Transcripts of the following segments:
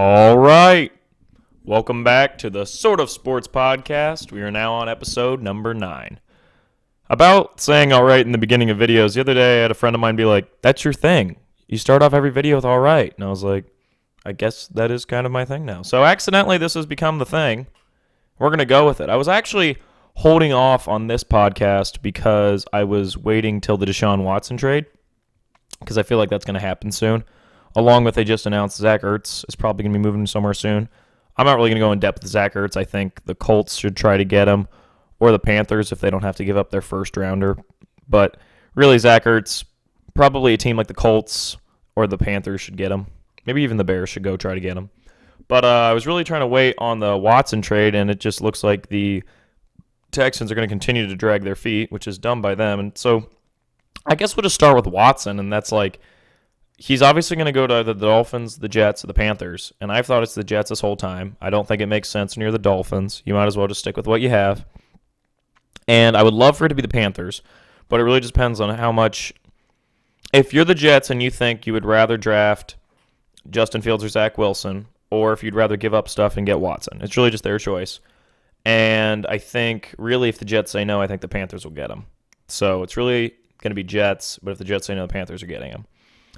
All right. Welcome back to the Sort of Sports Podcast. We are now on episode number 9. About saying all right in the beginning of videos, the other day I had a friend of mine be like, that's your thing. You start off every video with all right. And I was like, I guess that is kind of my thing now. So accidentally this has become the thing. We're going to go with it. I was actually holding off on this podcast because I was waiting till the Deshaun Watson trade because I feel like that's going to happen soon. Along with they just announced Zach Ertz is probably going to be moving somewhere soon. I'm not really going to go in depth with Zach Ertz. I think the Colts should try to get him, or the Panthers if they don't have to give up their first rounder. But really, Zach Ertz, probably a team like the Colts or the Panthers should get him. Maybe even the Bears should go try to get him. But I was really trying to wait on the Watson trade, and it just looks like the Texans are going to continue to drag their feet, which is dumb by them. And so I guess we'll just start with Watson, and that's like, he's obviously going to go to either the Dolphins, the Jets, or the Panthers, and I've thought it's the Jets this whole time. I don't think it makes sense when you're the Dolphins. You might as well just stick with what you have. And I would love for it to be the Panthers, but it really just depends on how much. If you're the Jets and you think you would rather draft Justin Fields or Zach Wilson, or if you'd rather give up stuff and get Watson, it's really just their choice. And I think, really, if the Jets say no, I think the Panthers will get him. So it's really going to be Jets, but if the Jets say no, the Panthers are getting him.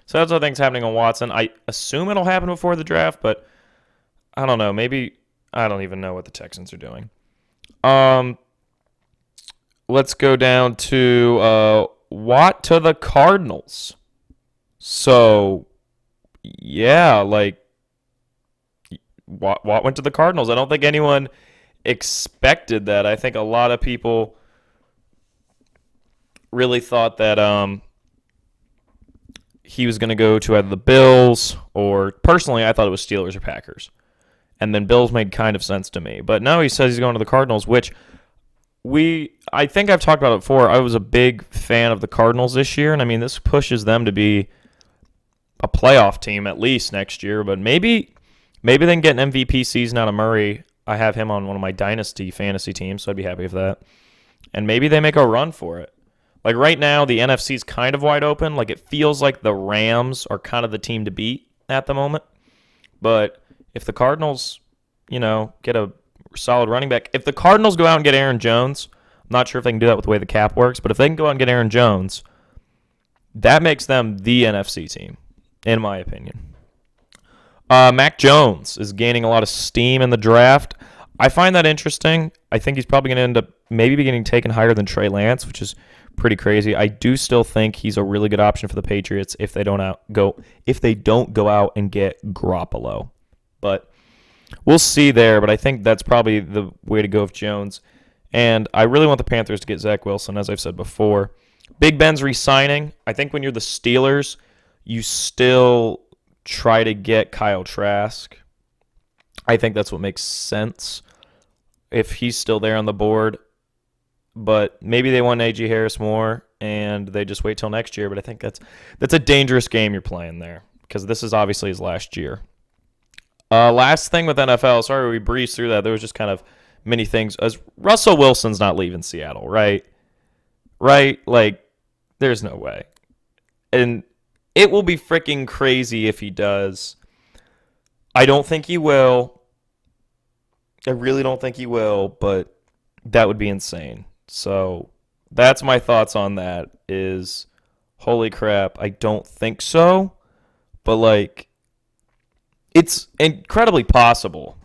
So that's what I think is happening on Watson. I assume it'll happen before the draft, but I don't know. Maybe I don't even know what the Texans are doing. Let's go down to Watt to the Cardinals. So, yeah, like Watt went to the Cardinals. I don't think anyone expected that. I think a lot of people really thought that he was going to go to either the Bills or, personally, I thought it was Steelers or Packers. And then Bills made kind of sense to me. But now he says he's going to the Cardinals, which I think I've talked about it before. I was a big fan of the Cardinals this year. And, I mean, this pushes them to be a playoff team at least next year. But maybe they can get an MVP season out of Murray. I have him on one of my Dynasty fantasy teams, so I'd be happy with that. And maybe they make a run for it. Like right now, the NFC is kind of wide open. Like it feels like the Rams are kind of the team to beat at the moment. But if the Cardinals, get a solid running back, if the Cardinals go out and get Aaron Jones, I'm not sure if they can do that with the way the cap works, but if they can go out and get Aaron Jones, that makes them the NFC team, in my opinion. Mac Jones is gaining a lot of steam in the draft. I find that interesting. I think he's probably going to end up maybe getting taken higher than Trey Lance, which is pretty crazy. I do still think he's a really good option for the Patriots if they don't go out and get Garoppolo. But we'll see there. But I think that's probably the way to go with Jones. And I really want the Panthers to get Zach Wilson, as I've said before. Big Ben's re-signing. I think when you're the Steelers, you still try to get Kyle Trask. I think that's what makes sense if he's still there on the board. But maybe they want A.J. Harris more, and they just wait till next year. But I think that's a dangerous game you're playing there because this is obviously his last year. Last thing with NFL, sorry we breezed through that. There was just kind of many things. As Russell Wilson's not leaving Seattle, right? Right? Like, there's no way. And it will be freaking crazy if he does. I don't think he will. I really don't think he will, but that would be insane. So that's my thoughts on that is, holy crap, I don't think so. But, like, it's incredibly possible.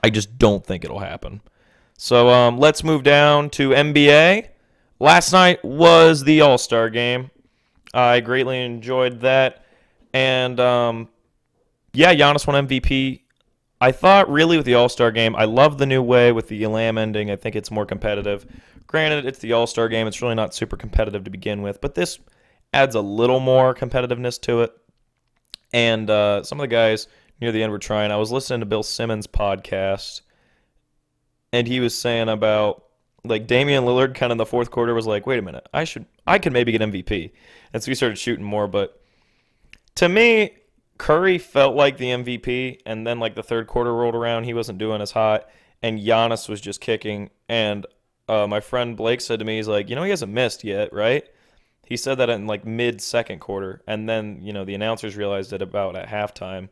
I just don't think it'll happen. So let's move down to NBA. Last night was the All-Star game. I greatly enjoyed that. And, Giannis won MVP. I thought really with the All-Star game, I love the new way with the Elam ending. I think it's more competitive. Granted, it's the All-Star game. It's really not super competitive to begin with, but this adds a little more competitiveness to it. And some of the guys near the end were trying. I was listening to Bill Simmons' podcast, and he was saying about, like, Damian Lillard kind of in the fourth quarter was like, wait a minute, I could maybe get MVP. And so he started shooting more, but to me, Curry felt like the MVP, and then like the third quarter rolled around, he wasn't doing as hot, and Giannis was just kicking. And my friend Blake said to me, he's like, he hasn't missed yet, right? He said that in like mid-second quarter, and then, the announcers realized it about at halftime.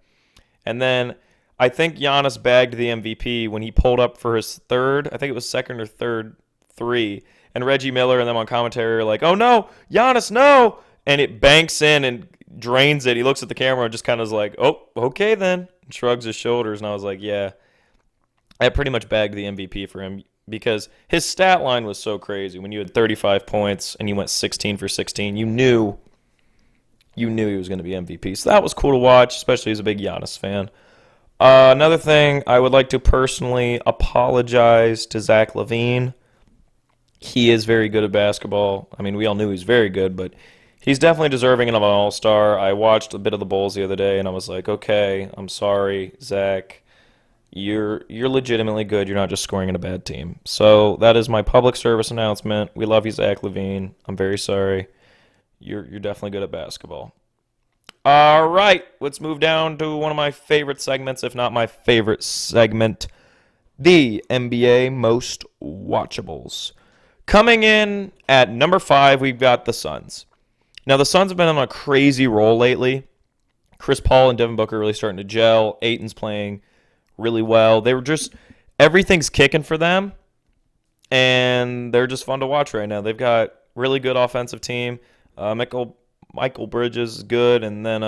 And then I think Giannis bagged the MVP when he pulled up for his third, I think it was second or third three, and Reggie Miller and them on commentary are like, "Oh no, Giannis, no!" And it banks in and drains it. He looks at the camera and just kind of is like, "Oh, okay then," and shrugs his shoulders. And I was like, "Yeah, I pretty much bagged the MVP for him because his stat line was so crazy. When you had 35 points and you went 16 for 16, you knew he was going to be MVP. So that was cool to watch, especially as a big Giannis fan. Another thing, I would like to personally apologize to Zach LaVine. He is very good at basketball. I mean, we all knew he was very good, but he's definitely deserving of an all-star. I watched a bit of the Bulls the other day, and I was like, okay, I'm sorry, Zach. You're legitimately good. You're not just scoring in a bad team. So that is my public service announcement. We love you, Zach LaVine. I'm very sorry. You're definitely good at basketball. All right, let's move down to one of my favorite segments, if not my favorite segment, the NBA Most Watchables. Coming in at number 5, we've got the Suns. Now, the Suns have been on a crazy roll lately. Chris Paul and Devin Booker are really starting to gel. Ayton's playing really well. They were just, everything's kicking for them, and they're just fun to watch right now. They've got really good offensive team. Michael Bridges is good, and then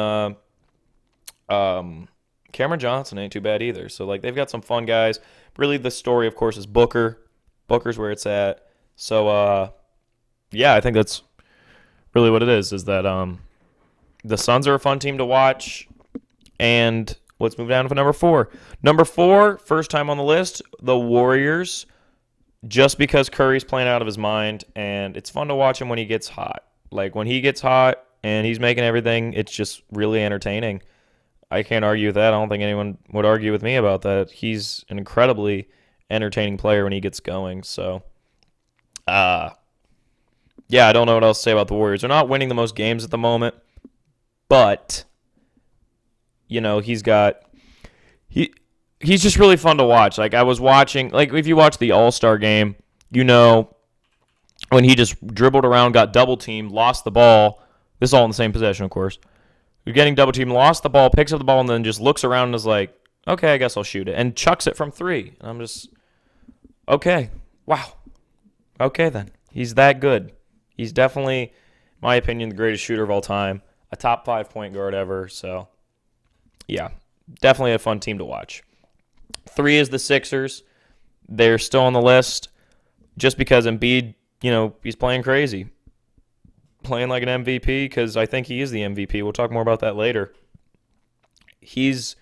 Cameron Johnson ain't too bad either. So like they've got some fun guys. Really, the story, of course, is Booker. Booker's where it's at. So yeah, I think that's really what it is that the Suns are a fun team to watch. And let's move down to number 4. Number 4, first time on the list, the Warriors. Just because Curry's playing out of his mind, and it's fun to watch him when he gets hot. Like, when he gets hot and he's making everything, it's just really entertaining. I can't argue with that. I don't think anyone would argue with me about that. He's an incredibly entertaining player when he gets going. So, yeah, I don't know what else to say about the Warriors. They're not winning the most games at the moment, but, you know, he's just really fun to watch. Like, I was watching, like, if you watch the All-Star game, you know, when he just dribbled around, got double-teamed, lost the ball. This is all in the same possession, of course. You're getting double-teamed, lost the ball, picks up the ball, and then just looks around and is like, okay, I guess I'll shoot it. And chucks it from 3. And I'm just, okay, wow. Okay, then. He's that good. He's definitely, in my opinion, the greatest shooter of all time. A top 5 point guard ever. So, yeah, definitely a fun team to watch. 3 is the Sixers. They're still on the list just because Embiid, you know, he's playing crazy. Playing like an MVP because I think he is the MVP. We'll talk more about that later. He's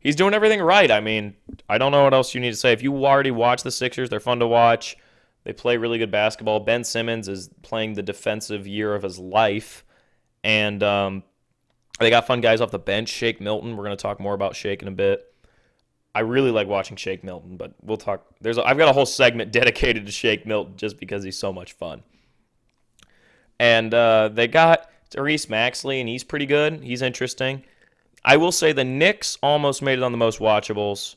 doing everything right. I mean, I don't know what else you need to say. If you already watch the Sixers, they're fun to watch. They play really good basketball. Ben Simmons is playing the defensive year of his life. And they got fun guys off the bench. Shake Milton. We're going to talk more about Shake in a bit. I really like watching Shake Milton, but we'll talk. I've got a whole segment dedicated to Shake Milton just because he's so much fun. And they got Therese Maxey, and he's pretty good. He's interesting. I will say the Knicks almost made it on the most watchables.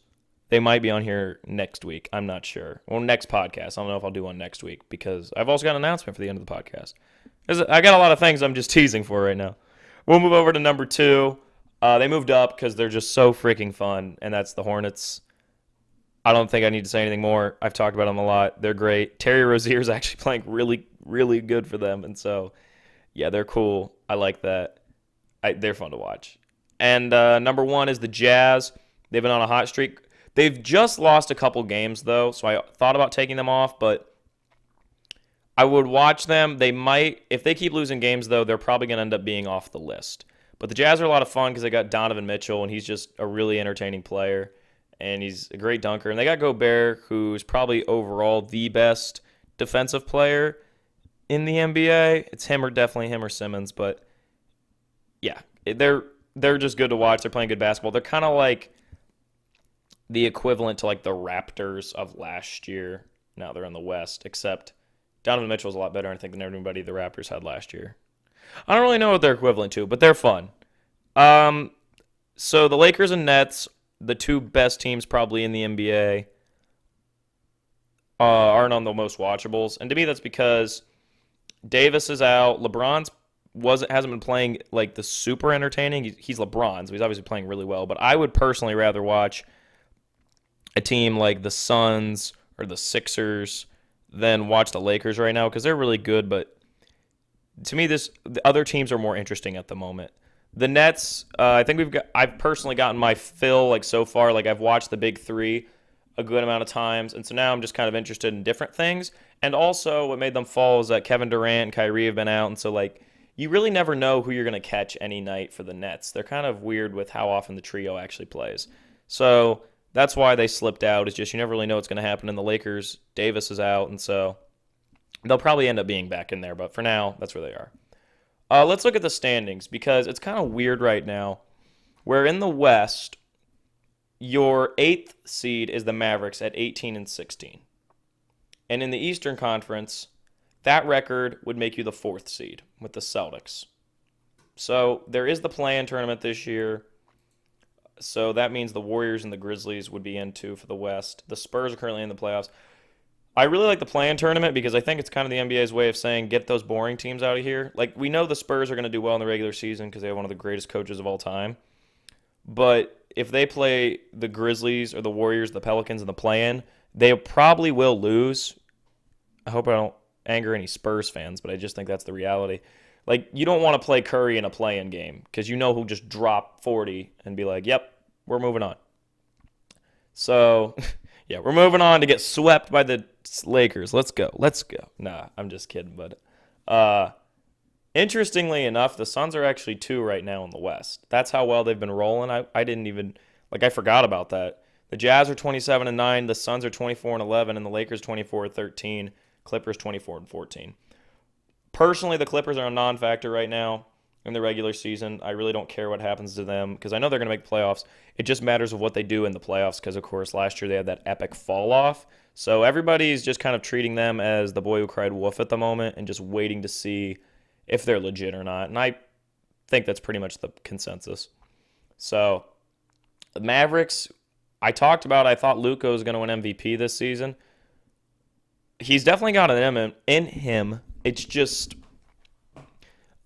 They might be on here next week. I'm not sure. Well, next podcast. I don't know if I'll do one next week because I've also got an announcement for the end of the podcast. I got a lot of things I'm just teasing for right now. We'll move over to number 2. They moved up because they're just so freaking fun, and that's the Hornets. I don't think I need to say anything more. I've talked about them a lot. They're great. Terry Rozier is actually playing really, really good for them, and so, yeah, they're cool. I like that. They're fun to watch. And number 1 is the Jazz. They've been on a hot streak. They've just lost a couple games, though, so I thought about taking them off, but I would watch them. They might, if they keep losing games, though, they're probably going to end up being off the list. But the Jazz are a lot of fun because they got Donovan Mitchell, and he's just a really entertaining player, and he's a great dunker. And they got Gobert, who's probably overall the best defensive player in the NBA. It's definitely him or Simmons, but yeah, they're just good to watch. They're playing good basketball. They're kind of like the equivalent to like the Raptors of last year. Now they're in the West, except Donovan Mitchell's a lot better, I think, than everybody the Raptors had last year. I don't really know what they're equivalent to, but they're fun. So the Lakers and Nets, the 2 best teams probably in the NBA, aren't on the most watchables. And to me, that's because Davis is out. LeBron's hasn't been playing like the super entertaining. He's LeBron, so he's obviously playing really well. But I would personally rather watch a team like the Suns or the Sixers than watch the Lakers right now because they're really good. But to me, the other teams are more interesting at the moment. The Nets, I think I've personally gotten my fill like so far. Like I've watched the big three a good amount of times, and so now I'm just kind of interested in different things. And also, what made them fall is that Kevin Durant and Kyrie have been out, and so like you really never know who you're going to catch any night for the Nets. They're kind of weird with how often the trio actually plays. So that's why they slipped out. It's just you never really know what's going to happen. And the Lakers, Davis is out, and so they'll probably end up being back in there. But for now, that's where they are. Let's look at the standings because it's kind of weird right now. Where in the West, your 8th seed is the Mavericks at 18-16. And in the Eastern Conference, that record would make you the 4th seed with the Celtics. So there is the play-in tournament this year. So that means the Warriors and the Grizzlies would be in too for the West. The Spurs are currently in the playoffs. I really like the play-in tournament because I think it's kind of the NBA's way of saying get those boring teams out of here. Like we know the Spurs are going to do well in the regular season because they have one of the greatest coaches of all time. But if they play the Grizzlies or the Warriors, the Pelicans in the play-in, they probably will lose. I hope I don't anger any Spurs fans, but I just think that's the reality. Like, you don't want to play Curry in a play-in game because you know he'll just drop 40 and be like, yep, we're moving on. So, yeah, we're moving on to get swept by the Lakers. Let's go. Nah, I'm just kidding, but interestingly enough, the Suns are actually 2 right now in the West. That's how well they've been rolling. I didn't even, I forgot about that. The Jazz are 27-9, the Suns are 24-11, and the Lakers 24-13, Clippers 24-14. Personally, the Clippers are a non-factor right now in the regular season. I really don't care what happens to them because I know they're going to make playoffs. It just matters of what they do in the playoffs because, of course, last year they had that epic fall-off. So everybody's just kind of treating them as the boy who cried wolf at the moment and just waiting to see if they're legit or not. And I think that's pretty much the consensus. So the Mavericks, I thought Luka was going to win MVP this season. He's definitely got an in him. It's just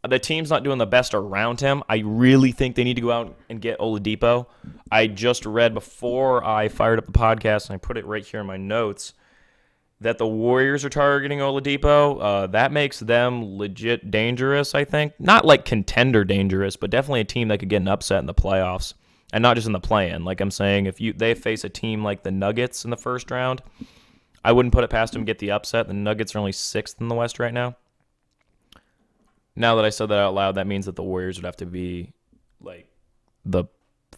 the team's not doing the best around him. I really think they need to go out and get Oladipo. I just read before I fired up the podcast, and I put it right here in my notes, that the Warriors are targeting Oladipo. That makes them legit dangerous, I think. Not like contender dangerous, but definitely a team that could get an upset in the playoffs. And not just in the play-in. Like I'm saying, if they face a team like the Nuggets in the first round, I wouldn't put it past them to get the upset. The Nuggets are only 6th in the West right now. Now that I said that out loud, that means that the Warriors would have to be like the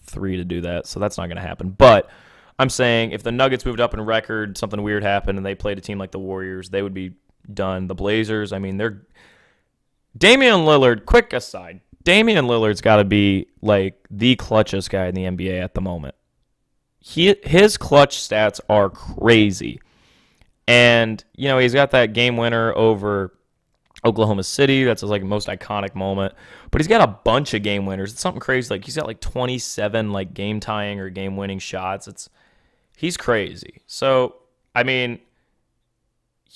3 to do that. So that's not going to happen. But I'm saying if the Nuggets moved up in record, something weird happened, and they played a team like the Warriors, they would be done. The Blazers, I mean, they're Damian Lillard, quick aside, Damian Lillard's got to be like the clutchest guy in the NBA at the moment. His clutch stats are crazy. And, you know, he's got that game winner over Oklahoma City. That's his like most iconic moment. But he's got a bunch of game winners. It's something crazy. Like he's got like 27 like game tying or game winning shots. He's crazy. So, I mean,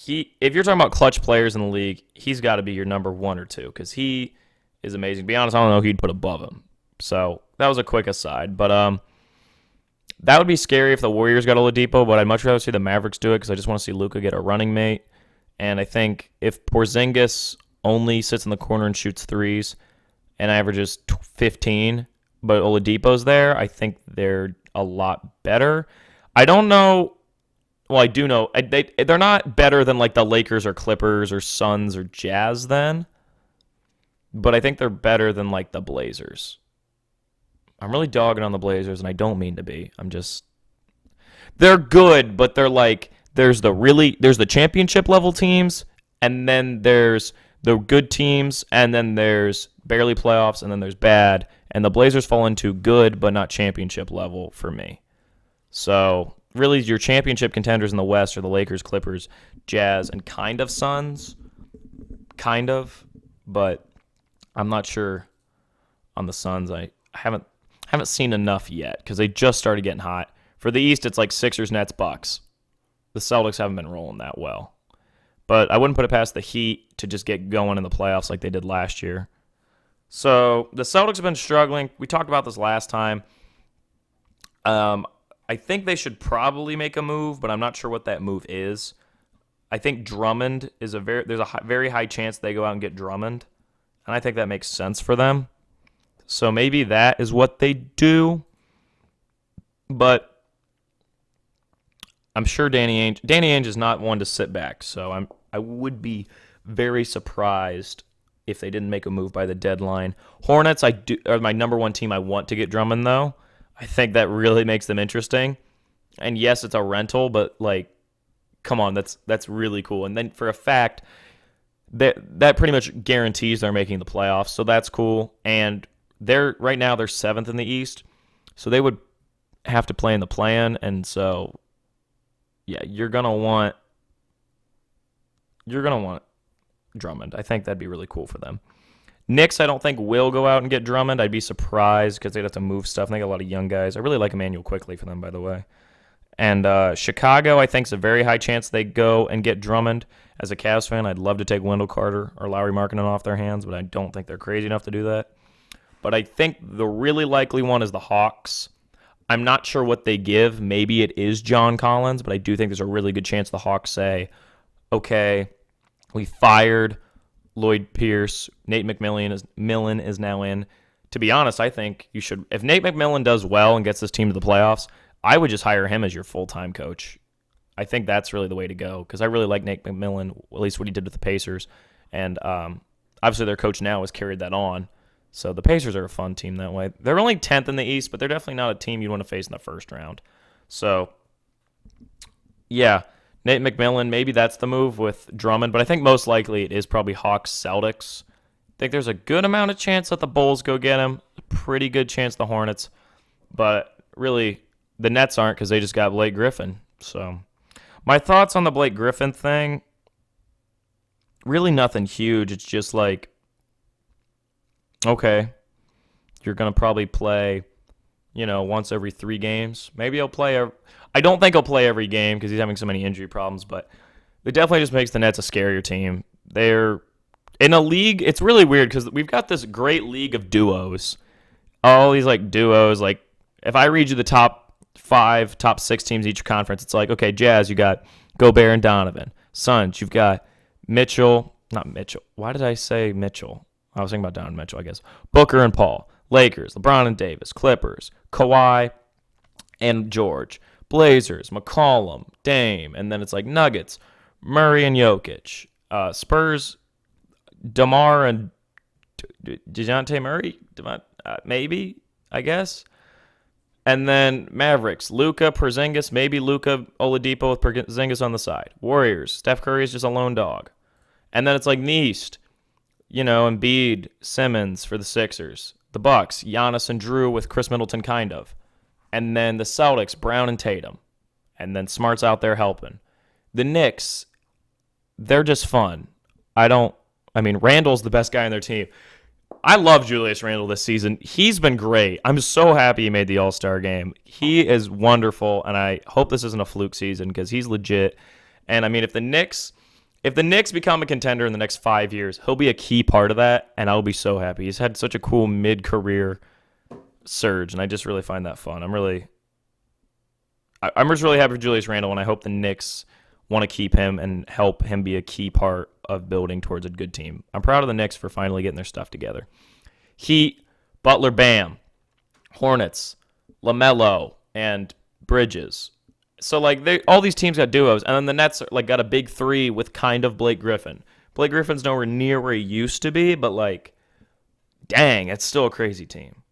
if you're talking about clutch players in the league, he's got to be your number 1 or 2 because he is amazing. To be honest, I don't know who you'd put above him. So that was a quick aside. But that would be scary if the Warriors got Oladipo, but I'd much rather see the Mavericks do it because I just want to see Luka get a running mate. And I think if Porzingis only sits in the corner and shoots threes and averages 15, but Oladipo's there, I think they're a lot better. I don't know. Well, I do know. They're not better than like the Lakers or Clippers or Suns or Jazz then, but I think they're better than like the Blazers. I'm really dogging on the Blazers, and I don't mean to be. They're good, but they're like, there's the championship level teams, and then there's the good teams, and then there's barely playoffs, and then there's bad, and the Blazers fall into good, but not championship level for me. So really, your championship contenders in the West are the Lakers, Clippers, Jazz, and kind of Suns, but I'm not sure on the Suns. I haven't seen enough yet because they just started getting hot. For the East, it's like Sixers, Nets, Bucks. The Celtics haven't been rolling that well. But I wouldn't put it past the Heat to just get going in the playoffs like they did last year. So the Celtics have been struggling. We talked about this last time. I think they should probably make a move, but I'm not sure what that move is. I think Drummond is there's a very high chance they go out and get Drummond, and I think that makes sense for them. So maybe that is what they do. But I'm sure Danny Ainge is not one to sit back. So I would be very surprised if they didn't make a move by the deadline. Hornets are my number one team I want to get Drummond though. I think that really makes them interesting. And yes, it's a rental, but like, come on, that's really cool. And then for a fact, that pretty much guarantees they're making the playoffs, so that's cool. And right now they're 7th in the East, so they would have to play in the play-in, and so yeah, you're gonna want Drummond. I think that'd be really cool for them. Knicks, I don't think will go out and get Drummond. I'd be surprised because they'd have to move stuff. And they got a lot of young guys. I really like Emmanuel Quickly for them, by the way. And Chicago, I think, is a very high chance they go and get Drummond. As a Cavs fan, I'd love to take Wendell Carter or Lauri Markkanen off their hands, but I don't think they're crazy enough to do that. But I think the really likely one is the Hawks. I'm not sure what they give. Maybe it is John Collins, but I do think there's a really good chance the Hawks say, okay, we fired Lloyd Pierce. Nate McMillan is now in. To be honest, I think you should. If Nate McMillan does well and gets this team to the playoffs, I would just hire him as your full-time coach. I think that's really the way to go because I really like Nate McMillan, at least what he did with the Pacers. And obviously their coach now has carried that on. So the Pacers are a fun team that way. They're only 10th in the East, but they're definitely not a team you'd want to face in the first round. So, yeah, Nate McMillan, maybe that's the move with Drummond, but I think most likely it is probably Hawks Celtics. I think there's a good amount of chance that the Bulls go get him, a pretty good chance the Hornets, but really the Nets aren't because they just got Blake Griffin. So my thoughts on the Blake Griffin thing, really nothing huge. It's just like, okay, you're going to probably play, once every 3 games. Maybe he'll play. I don't think he'll play every game because he's having so many injury problems, but it definitely just makes the Nets a scarier team. They're in a league. It's really weird because we've got this great league of duos. All these duos. Like if I read you the top 5, top 6 teams each conference, it's like, okay, Jazz, you got Gobert and Donovan. Suns, you've got not Mitchell. Why did I say Mitchell? I was thinking about Donovan Mitchell, I guess. Booker and Paul. Lakers, LeBron and Davis. Clippers, Kawhi and George. Blazers, McCollum, Dame. And then it's like Nuggets, Murray and Jokic. Spurs, DeMar and DeJounte Murray. Maybe, I guess. And then Mavericks, Luka, Porzingis, maybe Luka Oladipo with Porzingis on the side. Warriors, Steph Curry is just a lone dog. And then it's like in the East, Embiid, Simmons for the Sixers. The Bucks, Giannis and Drew with Chris Middleton kind of. And then the Celtics, Brown and Tatum. And then Smart's out there helping. The Knicks, they're just fun. Randall's the best guy on their team. I love Julius Randle this season. He's been great. I'm so happy he made the All-Star game. He is wonderful, and I hope this isn't a fluke season because he's legit. And, if the Knicks become a contender in the next 5 years, he'll be a key part of that, and I'll be so happy. He's had such a cool mid-career surge, and I just really find that fun. I'm just really happy for Julius Randle, and I hope the Knicks want to keep him and help him be a key part of building towards a good team. I'm proud of the Knicks for finally getting their stuff together. Heat, Butler, Bam, Hornets, LaMelo, and Bridges. So, all these teams got duos, and then the Nets got a big 3 with kind of Blake Griffin. Blake Griffin's nowhere near where he used to be, but, dang, it's still a crazy team.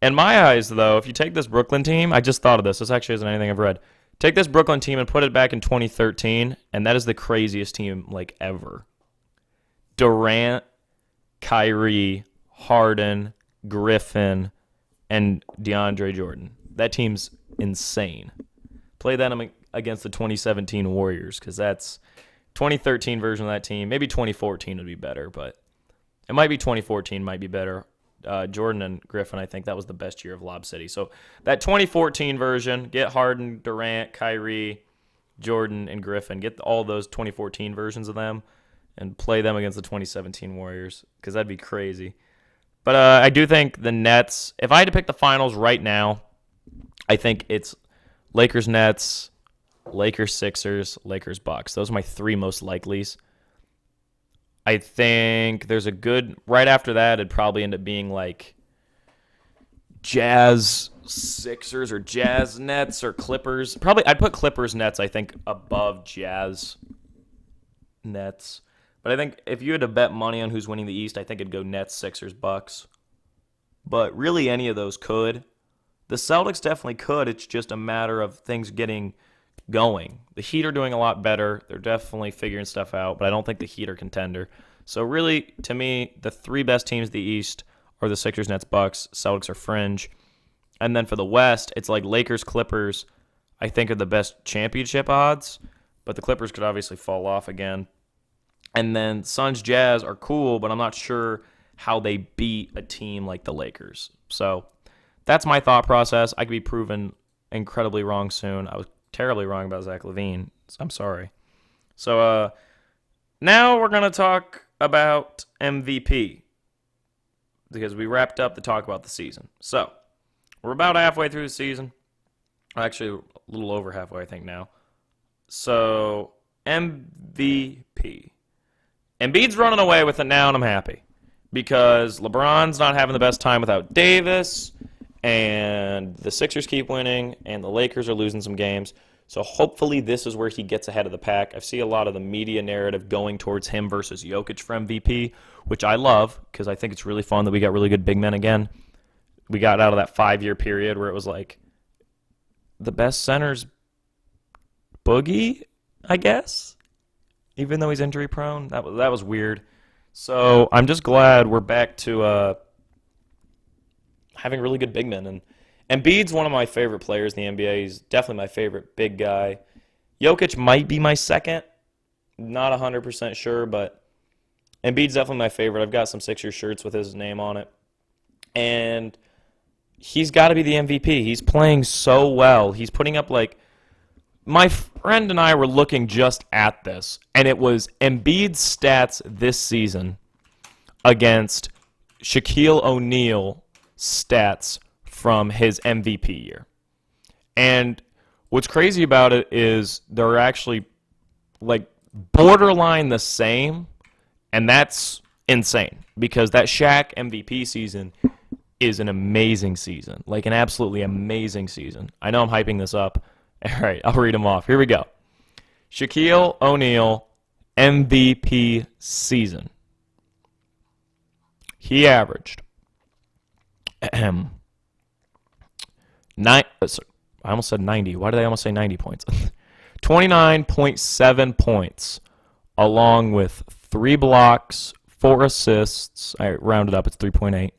In my eyes, though, if you take this Brooklyn team, I just thought of this. This actually isn't anything I've read. Take this Brooklyn team and put it back in 2013, and that is the craziest team, ever. Durant, Kyrie, Harden, Griffin, and DeAndre Jordan. That team's insane. Play that against the 2017 Warriors because that's 2013 version of that team. Maybe 2014 would be better, but it might be 2014 might be better. Jordan and Griffin, I think that was the best year of Lob City. So that 2014 version, get Harden, Durant, Kyrie, Jordan, and Griffin. Get all those 2014 versions of them, and play them against the 2017 Warriors because that'd be crazy. But I do think the Nets, if I had to pick the finals right now, I think it's Lakers Nets, Lakers Sixers, Lakers Bucks. Those are my three most likelies. I think there's a good, right after that, it'd probably end up being like Jazz Sixers or Jazz Nets or Clippers. Probably I'd put Clippers Nets, I think, above Jazz Nets. But I think if you had to bet money on who's winning the East, I think it'd go Nets, Sixers, Bucks. But really any of those could. The Celtics definitely could. It's just a matter of things getting going. The Heat are doing a lot better. They're definitely figuring stuff out, but I don't think the Heat are contender. So really, to me, the three best teams in the East are the Sixers, Nets, Bucks. Celtics are fringe. And then for the West, it's like Lakers, Clippers, I think are the best championship odds, but the Clippers could obviously fall off again. And then Suns, Jazz are cool, but I'm not sure how they beat a team like the Lakers. So that's my thought process. I could be proven incredibly wrong soon. I was terribly wrong about Zach LaVine. I'm sorry. So now we're going to talk about MVP because we wrapped up the talk about the season. So we're about halfway through the season. Actually, a little over halfway, I think, now. So MVP. Embiid's running away with it now, and I'm happy because LeBron's not having the best time without Davis, and the Sixers keep winning, and the Lakers are losing some games. So hopefully this is where he gets ahead of the pack. I see a lot of the media narrative going towards him versus Jokic for MVP, which I love because I think it's really fun that we got really good big men again. We got out of that 5-year period where it was like the best center's Boogie, I guess. Even though he's injury prone, that was weird. So I'm just glad we're back to having really good big men. And Embiid's one of my favorite players in the NBA. He's definitely my favorite big guy. Jokic might be my second. Not 100% sure, but Embiid's definitely my favorite. I've got some Sixers shirts with his name on it. And he's got to be the MVP. He's playing so well. He's putting up like... My friend and I were looking just at this, and it was Embiid's stats this season against Shaquille O'Neal's stats from his MVP year. And what's crazy about it is they're actually like borderline the same, and that's insane because that Shaq MVP season is an amazing season, like an absolutely amazing season. I know I'm hyping this up. All right, I'll read them off. Here we go. Shaquille O'Neal MVP season. He averaged I almost said 90. Why did I almost say 90 points? 29.7 points, along with 3 blocks, 4 assists. I rounded up, it's 3.8.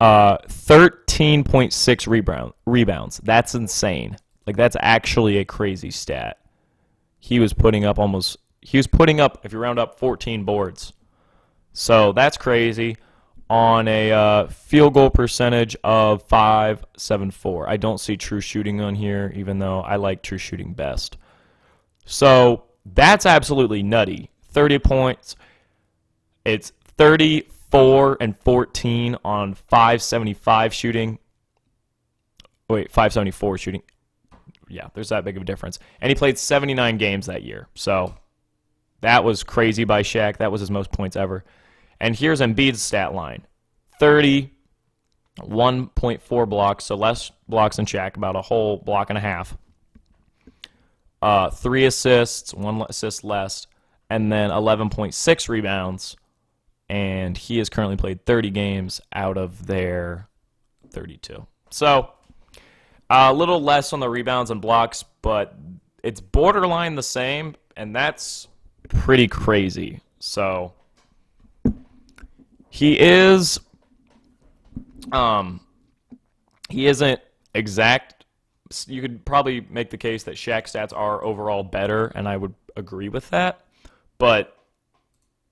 13.6 rebounds. That's insane. Like, that's actually a crazy stat. He was putting up, if you round up, 14 boards. So that's crazy on a field goal percentage of .574. I don't see true shooting on here, even though I like true shooting best. So that's absolutely nutty. 30 points. It's 34 and 14 on .575 shooting. Wait, .574 shooting. Yeah, there's that big of a difference. And he played 79 games that year. So that was crazy by Shaq. That was his most points ever. And here's Embiid's stat line. 1.4 blocks, so less blocks than Shaq, about a whole block and a half. 3 assists, 1 assist less, and then 11.6 rebounds. And he has currently played 30 games out of their 32. So a little less on the rebounds and blocks, but it's borderline the same, and that's pretty crazy. So he isn't exact. You could probably make the case that Shaq's stats are overall better, and I would agree with that. But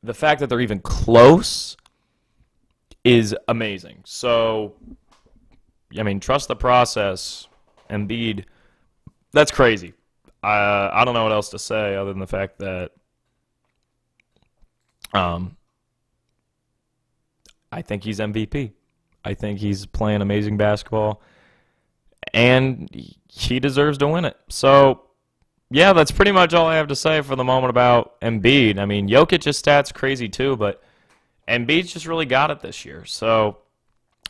the fact that they're even close is amazing. So, I mean, trust the process. Embiid, that's crazy. I don't know what else to say other than the fact that Um, I think he's MVP. I think he's playing amazing basketball, and he deserves to win it. So, yeah, that's pretty much all I have to say for the moment about Embiid. I mean, Jokic's stats crazy too, but Embiid's just really got it this year. So,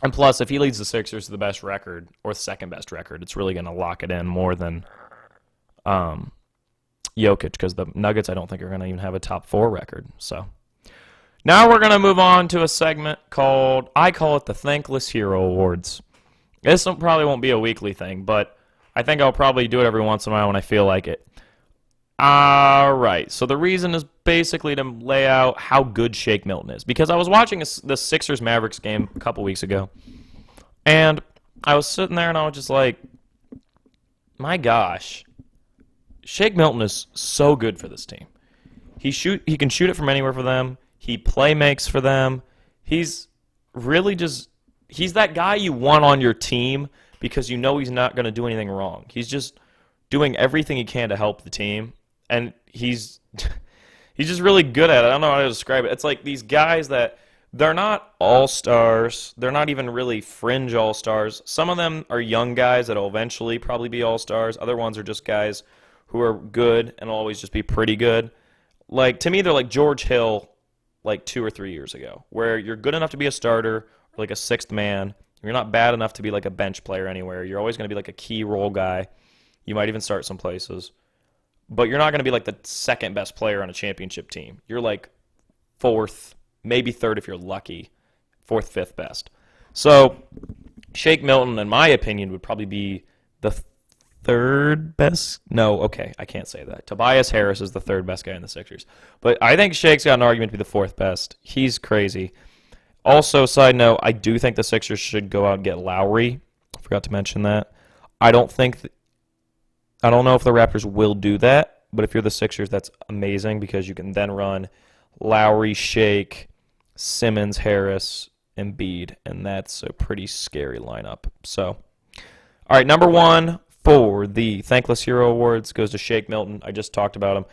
and plus, if he leads the Sixers to the best record or second best record, it's really going to lock it in more than Jokic, because the Nuggets I don't think are going to even have a top 4 record. So now we're going to move on to a segment I call it the Thankless Hero Awards. This probably won't be a weekly thing, but I think I'll probably do it every once in a while when I feel like it. All right, so the reason is basically to lay out how good Shake Milton is. Because I was watching the Sixers-Mavericks game a couple weeks ago, and I was sitting there and I was just like, my gosh, Shake Milton is so good for this team. He can shoot it from anywhere for them. He play makes for them. He's really he's that guy you want on your team because you know he's not going to do anything wrong. He's just doing everything he can to help the team, and he's just really good at it. I don't know how to describe it. It's like these guys that they're not all-stars. They're not even really fringe all-stars. Some of them are young guys that will eventually probably be all-stars. Other ones are just guys who are good and will always just be pretty good. Like, to me, they're like George Hill like 2 or 3 years ago, where you're good enough to be a starter or like a sixth man. You're not bad enough to be like a bench player anywhere. You're always going to be like a key role guy. You might even start some places. But you're not going to be like the second best player on a championship team. You're like fourth, maybe third if you're lucky, fourth, fifth best. So Shake Milton, in my opinion, would probably be the third best. No, okay, I can't say that. Tobias Harris is the third best guy in the Sixers. But I think Shake's got an argument to be the fourth best. He's crazy. Also, side note, I do think the Sixers should go out and get Lowry. I forgot to mention that. I don't know if the Raptors will do that, but if you're the Sixers, that's amazing because you can then run Lowry, Shake, Simmons, Harris, Embiid, and that's a pretty scary lineup. So, all right, number 1 for the Thankless Hero Awards goes to Shake Milton. I just talked about him.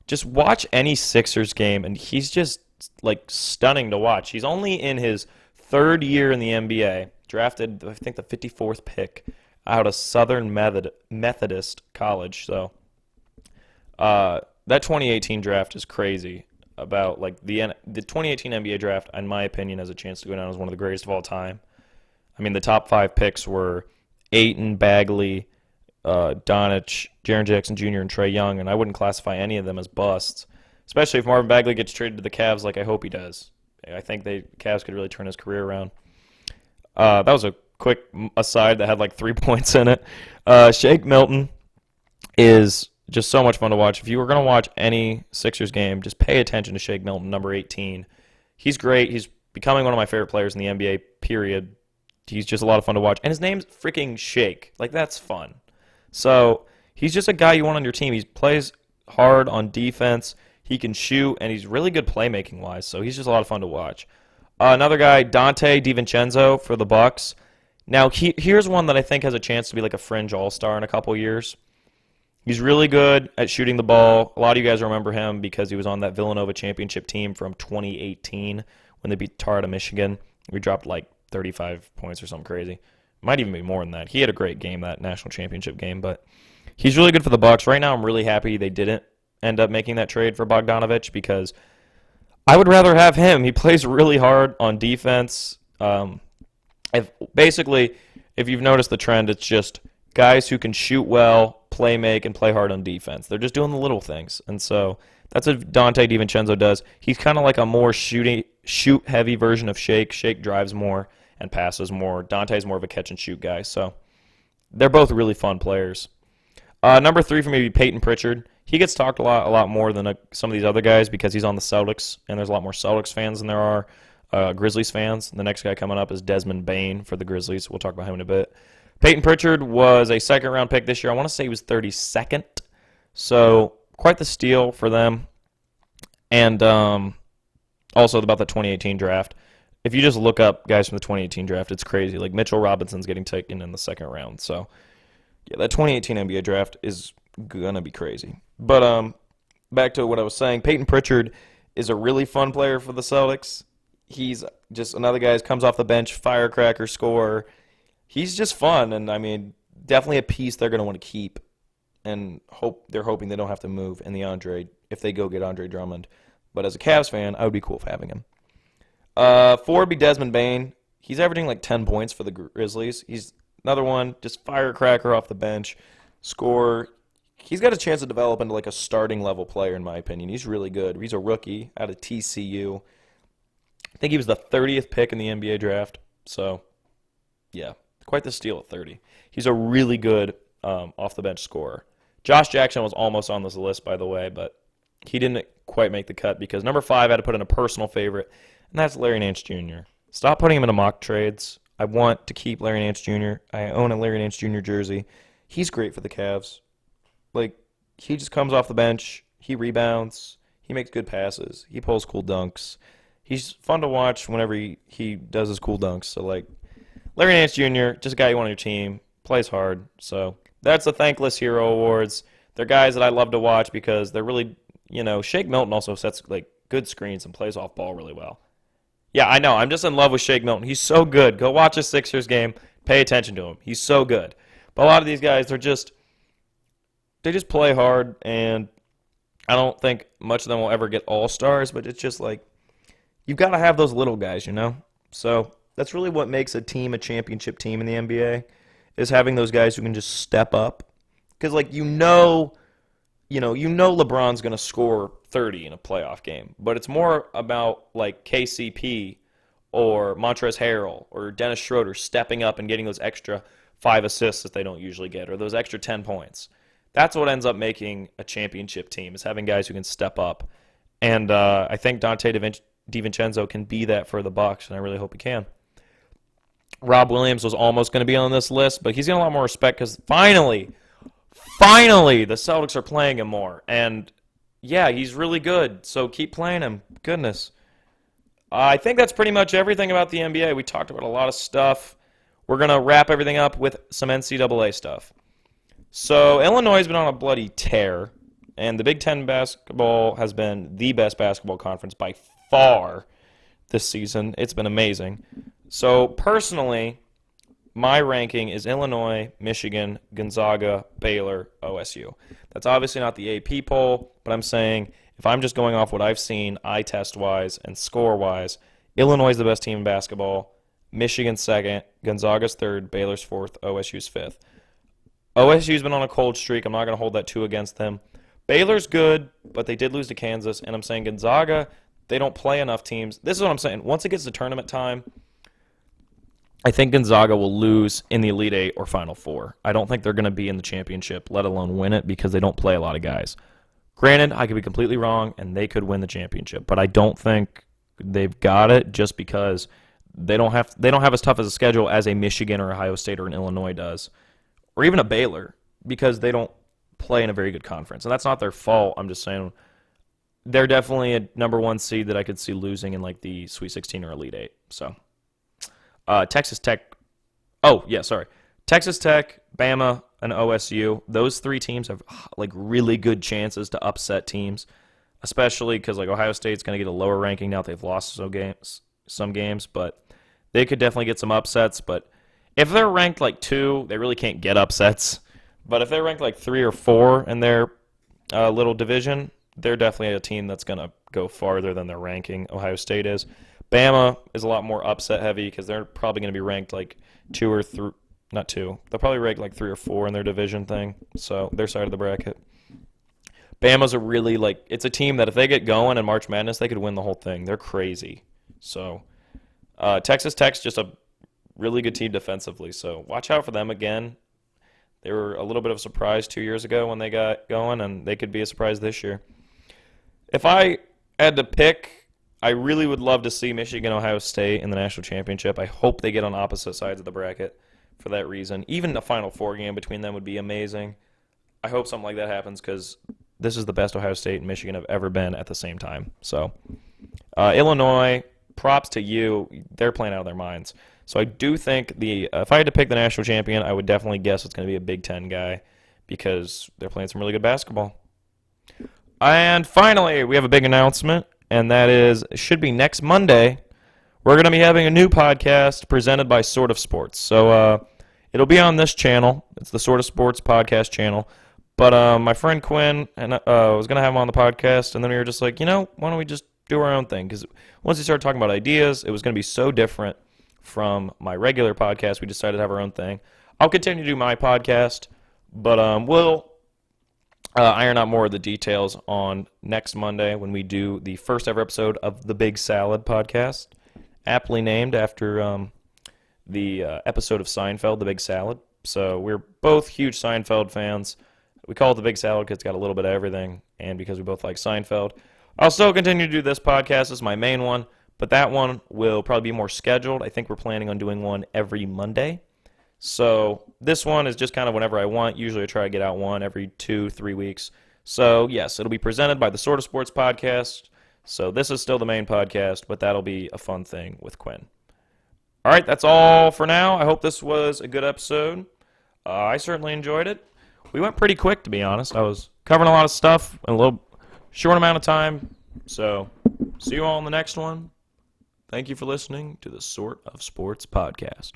Just watch any Sixers game, and he's just like stunning to watch. He's only in his 3rd year in the NBA, drafted, I think, the 54th pick out of Southern Methodist College. So that 2018 draft is crazy. About like the 2018 NBA draft, in my opinion, has a chance to go down as one of the greatest of all time. I mean, the top 5 picks were Ayton, Bagley, Doncic, Jaren Jackson Jr., and Trae Young, and I wouldn't classify any of them as busts, especially if Marvin Bagley gets traded to the Cavs like I hope he does. I think the Cavs could really turn his career around. That was a quick aside that had like 3 points in it. Shake Milton is just so much fun to watch. If you were going to watch any Sixers game, just pay attention to Shake Milton, number 18. He's great. He's becoming one of my favorite players in the NBA, period. He's just a lot of fun to watch. And his name's freaking Shake. Like, that's fun. So he's just a guy you want on your team. He plays hard on defense. He can shoot, and he's really good playmaking-wise. So he's just a lot of fun to watch. Another guy, Dante DiVincenzo for the Bucks. Now, here's one that I think has a chance to be like a fringe all-star in a couple years. He's really good at shooting the ball. A lot of you guys remember him because he was on that Villanova championship team from 2018 when they beat Tar out of Michigan. We dropped like 35 points or something crazy. Might even be more than that. He had a great game, that national championship game, but he's really good for the Bucks. Right now, I'm really happy they didn't end up making that trade for Bogdanovich because I would rather have him. He plays really hard on defense. If you've noticed the trend, it's just guys who can shoot well, play make, and play hard on defense. They're just doing the little things. And so that's what Dante DiVincenzo does. He's kind of like a more shoot-heavy version of Shake. Shake drives more and passes more. Dante's more of a catch-and-shoot guy. So they're both really fun players. Number 3 for me would be Peyton Pritchard. He gets talked a lot more than some of these other guys because he's on the Celtics, and there's a lot more Celtics fans than there are Grizzlies fans. The next guy coming up is Desmond Bane for the Grizzlies. We'll talk about him in a bit. Peyton Pritchard was a second-round pick this year. I want to say he was 32nd, so quite the steal for them. And also about the 2018 draft. If you just look up guys from the 2018 draft, it's crazy. Like Mitchell Robinson's getting taken in the second round. So, yeah, that 2018 NBA draft is going to be crazy. But back to what I was saying, Peyton Pritchard is a really fun player for the Celtics. He's just another guy who comes off the bench, firecracker, scorer. He's just fun, and I mean, definitely a piece they're going to want to keep, and they're hoping they don't have to move in the Andre if they go get Andre Drummond. But as a Cavs fan, I would be cool with having him. 4 would be Desmond Bane. He's averaging like 10 points for the Grizzlies. He's another one, just firecracker off the bench, scorer. He's got a chance to develop into like a starting level player, in my opinion. He's really good. He's a rookie out of TCU. I think he was the 30th pick in the NBA draft. So, yeah, quite the steal at 30. He's a really good off-the-bench scorer. Josh Jackson was almost on this list, by the way, but he didn't quite make the cut because number 5 had to put in a personal favorite, and that's Larry Nance Jr. Stop putting him into mock trades. I want to keep Larry Nance Jr. I own a Larry Nance Jr. jersey. He's great for the Cavs. Like, he just comes off the bench. He rebounds. He makes good passes. He pulls cool dunks. He's fun to watch whenever he does his cool dunks. So, like, Larry Nance Jr., just a guy you want on your team, plays hard. So, that's the Thankless Hero Awards. They're guys that I love to watch because they're really, Shake Milton also sets, like, good screens and plays off ball really well. Yeah, I know. I'm just in love with Shake Milton. He's so good. Go watch a Sixers game. Pay attention to him. He's so good. But a lot of these guys, they just play hard, and I don't think much of them will ever get all-stars, but it's just like, you've got to have those little guys, So that's really what makes a team a championship team in the NBA, is having those guys who can just step up. Because, like, LeBron's going to score 30 in a playoff game, but it's more about, like, KCP or Montrezl Harrell or Dennis Schroeder stepping up and getting those extra 5 assists that they don't usually get, or those extra 10 points. That's what ends up making a championship team, is having guys who can step up. And I think Dante DiVincenzo can be that for the Bucks, and I really hope he can. Rob Williams was almost going to be on this list, but he's getting a lot more respect because finally, the Celtics are playing him more. And, yeah, he's really good, so keep playing him. Goodness. I think that's pretty much everything about the NBA. We talked about a lot of stuff. We're going to wrap everything up with some NCAA stuff. So Illinois has been on a bloody tear, and the Big Ten basketball has been the best basketball conference by far this season. It's been amazing. So personally, my ranking is Illinois, Michigan, Gonzaga, Baylor, OSU. That's obviously not the AP poll, but I'm saying if I'm just going off what I've seen eye test-wise and score-wise, Illinois is the best team in basketball, Michigan's second, Gonzaga's third, Baylor's fourth, OSU's fifth. OSU's been on a cold streak. I'm not going to hold that 2 against them. Baylor's good, but they did lose to Kansas. And I'm saying Gonzaga, they don't play enough teams. This is what I'm saying. Once it gets to tournament time, I think Gonzaga will lose in the Elite Eight or Final Four. I don't think they're going to be in the championship, let alone win it, because they don't play a lot of guys. Granted, I could be completely wrong, and they could win the championship. But I don't think they've got it just because they don't have as tough as a schedule as a Michigan or Ohio State or an Illinois does. Or even a Baylor, because they don't play in a very good conference. And that's not their fault. I'm just saying they're definitely a number 1 seed that I could see losing in like the Sweet 16 or Elite 8. So, Texas Tech. Oh, yeah, sorry. Texas Tech, Bama, and OSU. Those 3 teams have like really good chances to upset teams, especially because like Ohio State's going to get a lower ranking now that they've lost some games, but they could definitely get some upsets. But if they're ranked like 2, they really can't get upsets. But if they're ranked like 3 or 4 in their little division, they're definitely a team that's going to go farther than their ranking. Ohio State is. Bama is a lot more upset heavy because they're probably going to be ranked like 2 or 3. Not 2. They'll probably rank like 3 or 4 in their division thing. So their side of the bracket. Bama's a really it's a team that if they get going in March Madness, they could win the whole thing. They're crazy. So Texas Tech's just a really good team defensively, so watch out for them again. They were a little bit of a surprise 2 years ago when they got going, and they could be a surprise this year. If I had to pick, I really would love to see Michigan, Ohio State in the national championship. I hope they get on opposite sides of the bracket for that reason. Even the Final Four game between them would be amazing. I hope something like that happens because this is the best Ohio State and Michigan have ever been at the same time. So, Illinois, props to you. They're playing out of their minds. So I do think if I had to pick the national champion, I would definitely guess it's going to be a Big Ten guy because they're playing some really good basketball. And finally, we have a big announcement, and that is, it should be next Monday. We're going to be having a new podcast presented by Sort of Sports. So it'll be on this channel. It's the Sort of Sports podcast channel. But my friend Quinn and was going to have him on the podcast, and then we were just like, why don't we just do our own thing? Because once we started talking about ideas, it was going to be so different from my regular podcast. We decided to have our own thing. I'll continue to do my podcast, but we'll iron out more of the details on next Monday when we do the first ever episode of the Big Salad podcast, aptly named after the episode of Seinfeld, The Big Salad. So we're both huge Seinfeld fans. We call it The Big Salad because it's got a little bit of everything, and because we both like Seinfeld. I'll still continue to do this podcast as my main one, but that one will probably be more scheduled. I think we're planning on doing one every Monday. So this one is just kind of whenever I want. Usually I try to get out one every 2-3 weeks. So yes, it'll be presented by the Sort of Sports podcast. So this is still the main podcast, but that'll be a fun thing with Quinn. All right, that's all for now. I hope this was a good episode. I certainly enjoyed it. We went pretty quick, to be honest. I was covering a lot of stuff in a little short amount of time. So see you all in the next one. Thank you for listening to the Sort of Sports podcast.